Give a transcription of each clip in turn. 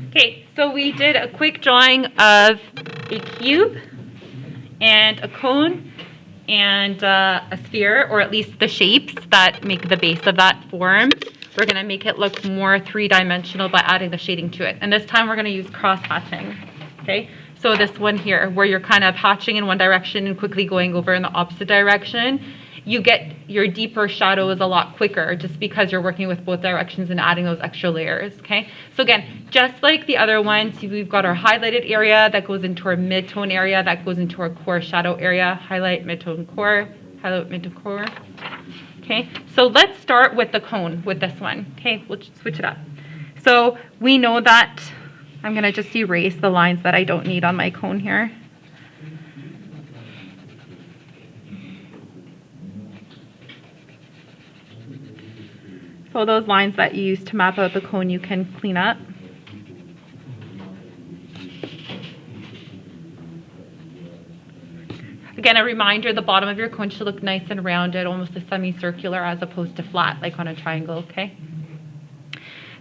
Okay, so we did a quick drawing of a cube and a cone and a sphere, or at least the shapes that make the base of that form. We're going to make it look more three-dimensional by adding the shading to it. And this time we're going to use cross-hatching. Okay, so this one here, where you're kind of hatching in one direction and quickly going over in the opposite direction, you get your deeper shadows a lot quicker just because you're working with both directions and adding those extra layers. Okay, so again, just like the other ones, we've got our highlighted area that goes into our mid-tone area, that goes into our core shadow area. Highlight, mid-tone, core, highlight, mid-tone, core. Okay, so let's start with the cone with this one. Okay, we'll just switch it up. So we know that I'm going to just erase the lines that I don't need on my cone here. So those lines that you use to map out the cone, you can clean up. Again, a reminder, the bottom of your cone should look nice and rounded, almost a semicircular as opposed to flat, like on a triangle, okay?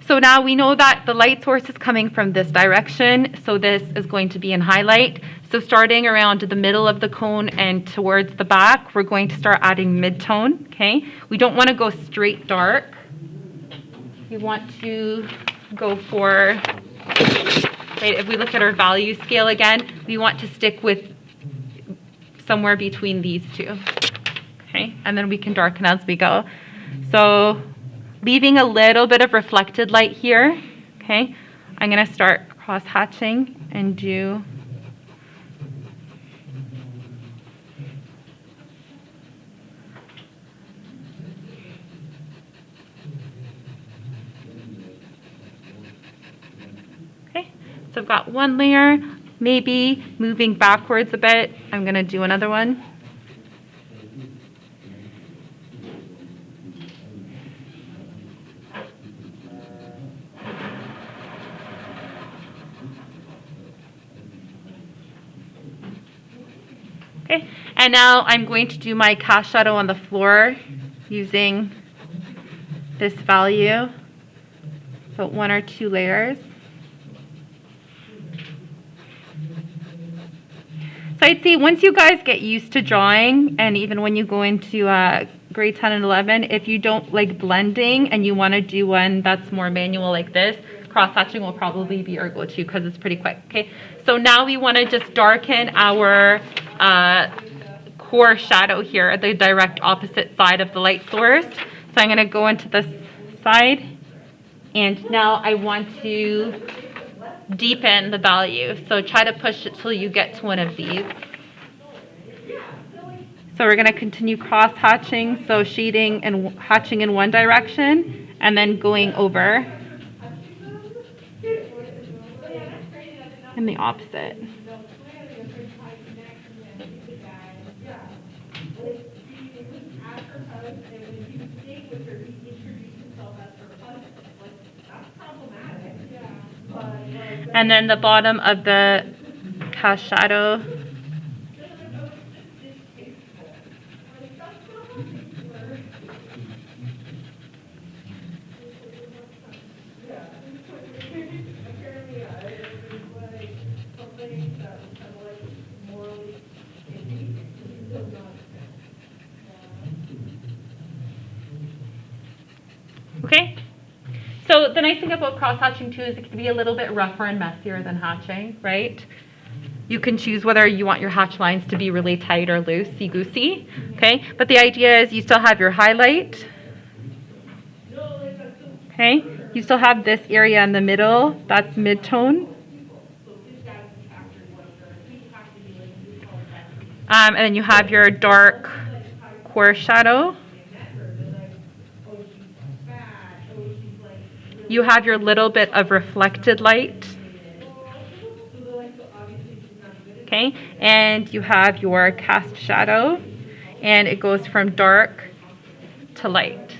So now we know that the light source is coming from this direction, so this is going to be in highlight. So starting around the middle of the cone and towards the back, we're going to start adding mid-tone, okay? We don't want to go straight dark. We want to go for, right, if we look at our value scale again, we want to stick with somewhere between these two, okay? And then we can darken as we go. So leaving a little bit of reflected light here, okay? I'm gonna start cross-hatching and do so I've got one layer, maybe moving backwards a bit. I'm going to do another one. Okay, and now I'm going to do my cast shadow on the floor using this value, so one or two layers. So I'd say once you guys get used to drawing, and even when you go into grade 10 and 11, if you don't like blending and you want to do one that's more manual like this, cross-hatching will probably be your go-to because it's pretty quick. Okay, so now we want to just darken our core shadow here at the direct opposite side of the light source. So I'm going to go into this side, and now I want to deepen the value. So try to push it till you get to one of these. So we're going to continue cross hatching, so shading and hatching in one direction and then going over in the opposite. And then the bottom of the cast shadow. Okay? So the nice thing about cross-hatching too is it can be a little bit rougher and messier than hatching, right? You can choose whether you want your hatch lines to be really tight or loosey-goosey, okay? But the idea is you still have your highlight, okay? You still have this area in the middle, that's mid-tone. And then you have your dark core shadow. You have your little bit of reflected light, okay? And you have your cast shadow, and it goes from dark to light.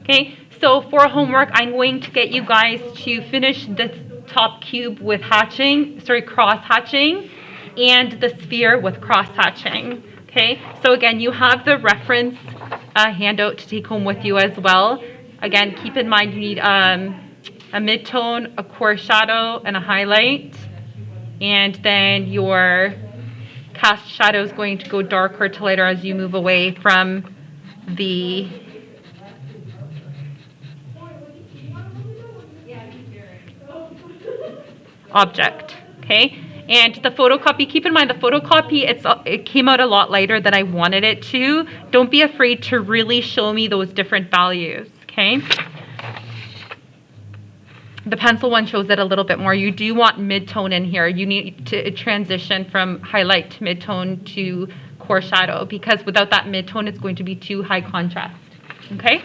Okay, so for homework, I'm going to get you guys to finish this top cube with cross hatching, and the sphere with cross hatching. Okay, so again, you have the reference handout to take home with you as well. Again, keep in mind you need a mid-tone, a core shadow, and a highlight. And then your cast shadow is going to go darker to lighter as you move away from the object, okay? And the photocopy, keep in mind the photocopy, it came out a lot lighter than I wanted it to. Don't be afraid to really show me those different values, okay? The pencil one shows it a little bit more. You do want mid-tone in here. You need to transition from highlight to mid-tone to core shadow, because without that mid-tone, it's going to be too high contrast, okay?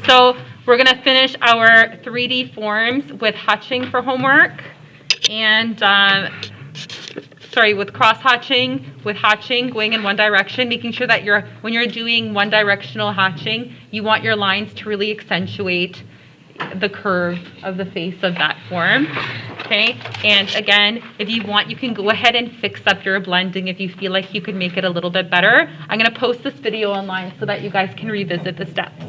So we're gonna finish our 3D forms with hatching for homework. And with cross hatching, with hatching going in one direction, making sure that when you're doing one directional hatching, you want your lines to really accentuate the curve of the face of that form, okay? And again, if you want, you can go ahead and fix up your blending if you feel like you could make it a little bit better. I'm gonna post this video online so that you guys can revisit the steps.